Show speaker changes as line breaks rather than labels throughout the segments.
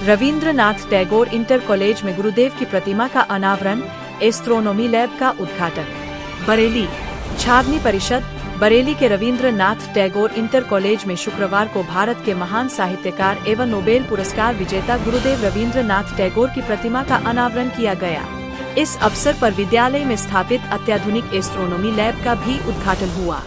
Rabindranath Tagore inter college में गुरुदेव की प्रतिमा का अनावरण, एस्ट्रोनॉमी लैब का उद्घाटन। बरेली। छावनी परिषद बरेली के रविंद्रनाथ टैगोर इंटर कॉलेज में शुक्रवार को भारत के महान साहित्यकार एवं नोबेल पुरस्कार विजेता गुरुदेव रविंद्रनाथ टैगोर की प्रतिमा का अनावरण किया गया। इस अवसर पर विद्यालय में स्थापित अत्याधुनिक एस्ट्रोनॉमी लैब का भी उद्घाटन हुआ।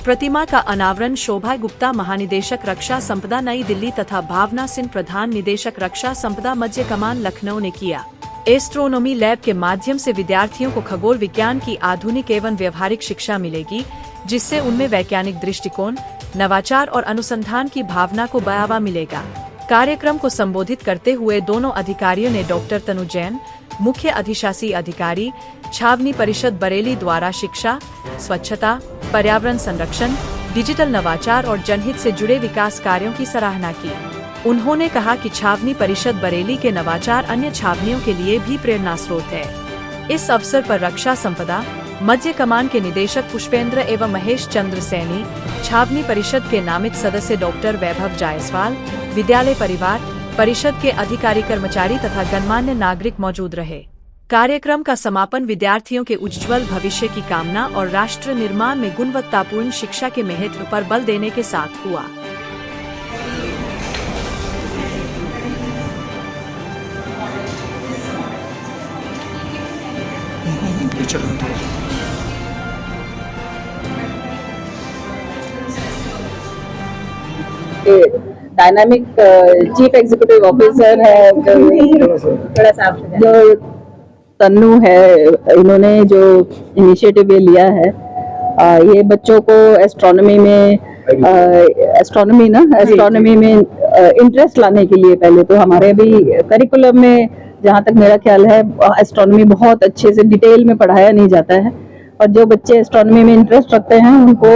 प्रतिमा का अनावरण शोभा गुप्ता, महानिदेशक रक्षा संपदा नई दिल्ली तथा भावना सिंह, प्रधान निदेशक रक्षा संपदा मध्य कमान लखनऊ ने किया। एस्ट्रोनॉमी लैब के माध्यम से विद्यार्थियों को खगोल विज्ञान की आधुनिक एवं व्यवहारिक शिक्षा मिलेगी, जिससे उनमें वैज्ञानिक दृष्टिकोण, नवाचार और अनुसंधान की भावना को बढ़ावा मिलेगा। कार्यक्रम को संबोधित करते हुए दोनों अधिकारियों ने डॉक्टर तनु जैन, मुख्य अधिशासी अधिकारी, छावनी परिषद बरेली द्वारा शिक्षा, स्वच्छता, पर्यावरण संरक्षण, डिजिटल नवाचार और जनहित से जुड़े विकास कार्यों की सराहना की। उन्होंने कहा कि छावनी परिषद बरेली के नवाचार अन्य छावनियों के लिए भी प्रेरणा स्रोत है। इस अवसर पर रक्षा संपदा मध्य कमान के निदेशक पुष्पेंद्र एवं महेश चंद्र सैनी, छावनी परिषद के नामित सदस्य डॉक्टर वैभव जायसवाल, विद्यालय परिवार परिषद के अधिकारी कर्मचारी तथा गणमान्य नागरिक मौजूद रहे। कार्यक्रम का समापन विद्यार्थियों के उज्ज्वल भविष्य की कामना और राष्ट्र निर्माण में गुणवत्तापूर्ण शिक्षा के महत्व पर बल देने के साथ हुआ।
डायनामिक चीफ एग्जीक्यूटिव ऑफिसर है जो तन्नू है, इन्होंने जो इनिशिएटिव ये लिया है, ये बच्चों को एस्ट्रोनॉमी में इंटरेस्ट लाने के लिए पहले तो हमारे अभी करिकुलम में जहाँ तक मेरा ख्याल है एस्ट्रोनॉमी बहुत अच्छे से डिटेल में पढ़ाया नहीं जाता है, और जो बच्चे एस्ट्रोनॉमी में इंटरेस्ट रखते हैं उनको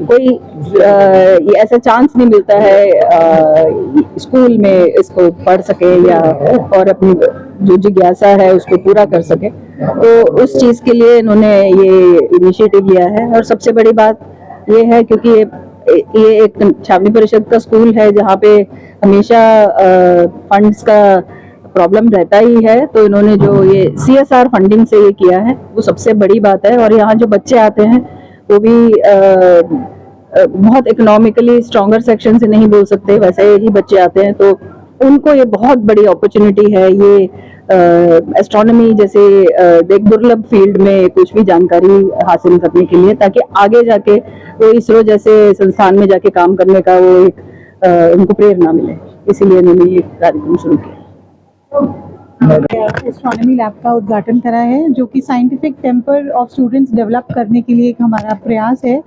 कोई ऐसा चांस नहीं मिलता है स्कूल में इसको पढ़ सके या और अपनी जो जिज्ञासा है उसको पूरा कर सके। तो उस चीज के लिए इन्होंने ये इनिशिएटिव लिया है। और सबसे बड़ी बात ये है क्योंकि ये एक छावनी परिषद का स्कूल है जहाँ पे हमेशा फंड्स का प्रॉब्लम रहता ही है, तो इन्होंने जो ये CSR फंडिंग से ये किया है वो सबसे बड़ी बात है। और यहाँ जो बच्चे आते हैं वो भी बहुत इकोनॉमिकली स्ट्रॉन्गर सेक्शन से नहीं बोल सकते, वैसे ही बच्चे आते हैं, तो उनको ये बहुत बड़ी अपॉर्चुनिटी है ये एस्ट्रोनॉमी जैसे एक दुर्लभ फील्ड में कुछ भी जानकारी हासिल करने के लिए, ताकि आगे जाके वो इसरो जैसे संस्थान में जाके काम करने का वो एक उनको प्रेरणा मिले, इसीलिए इन्होंने ये कार्यक्रम शुरू किया।
एस्ट्रोनॉमी लैब का उद्घाटन करा है, जो कि scientific temper of students develop करने के लिए एक हमारा प्रयास है।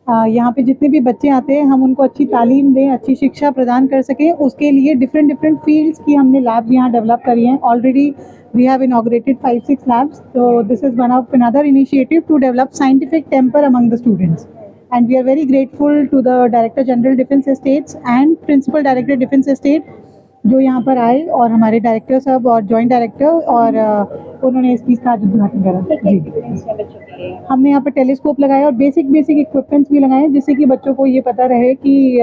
यहाँ पे जितने भी बच्चे आते हैं हम उनको अच्छी तालीम दें, अच्छी शिक्षा प्रदान कर सकें, उसके लिए डिफरेंट फील्ड्स की हमने लैब्स यहाँ डेवलप करी हैं। Already we have inaugurated 5-6 labs, तो this is one of another initiative to develop scientific temper among the students, and we are very grateful to the director general defence estates and principal director defence estate जो यहाँ पर आए, और हमारे director साहब और joint director, और उन्होंने इस चीज़ का उद्घाटन करा। जी, हमने यहाँ पर टेलीस्कोप लगाया और बेसिक इक्विपमेंट्स भी लगाए, जिससे कि बच्चों को ये पता रहे कि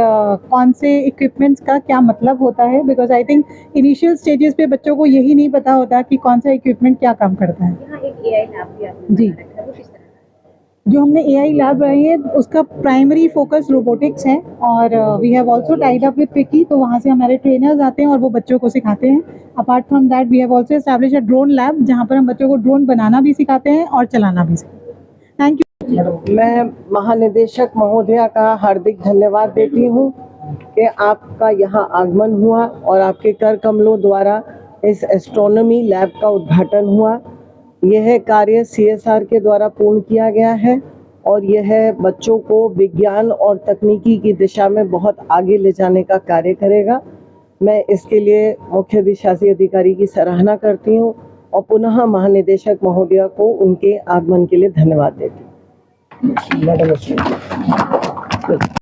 कौन से इक्विपमेंट्स का क्या मतलब होता है, because I think initial stages पे बच्चों को यही नहीं पता होता कि कौन सा इक्विपमेंट क्या काम करता है।
यहाँ एक AI लैब भी आपने
जी, जो हमने AI लैब बनाई है उसका प्राइमरी फोकस रोबोटिक्स है, और we have also tied up with पिकी, तो वहाँ से हमारे ट्रेनर्स आते हैं और वो बच्चों को सिखाते हैं। Apart from that we have also establish a drone lab, जहाँ पर हम बच्चों को ड्रोन बनाना भी सिखाते हैं और चलाना भी सिखाते हैं। Thank you.
मैं महानिदेशक महोदया का हार्दिक धन्यवाद देती हूँ कि आपका यहाँ आगमन हुआ और आपके कर कमलों द्वारा इस एस्ट्रोनॉमी लैब का उद्घाटन हुआ। यह कार्य CSR के द्वारा पूर्ण किया गया है और यह बच्चों को विज्ञान और तकनीकी की दिशा में बहुत आगे ले जाने का कार्य करेगा। मैं इसके लिए मुख्य अधिशासी अधिकारी की सराहना करती हूँ और पुनः महानिदेशक महोदया को उनके आगमन के लिए धन्यवाद देती हूँ।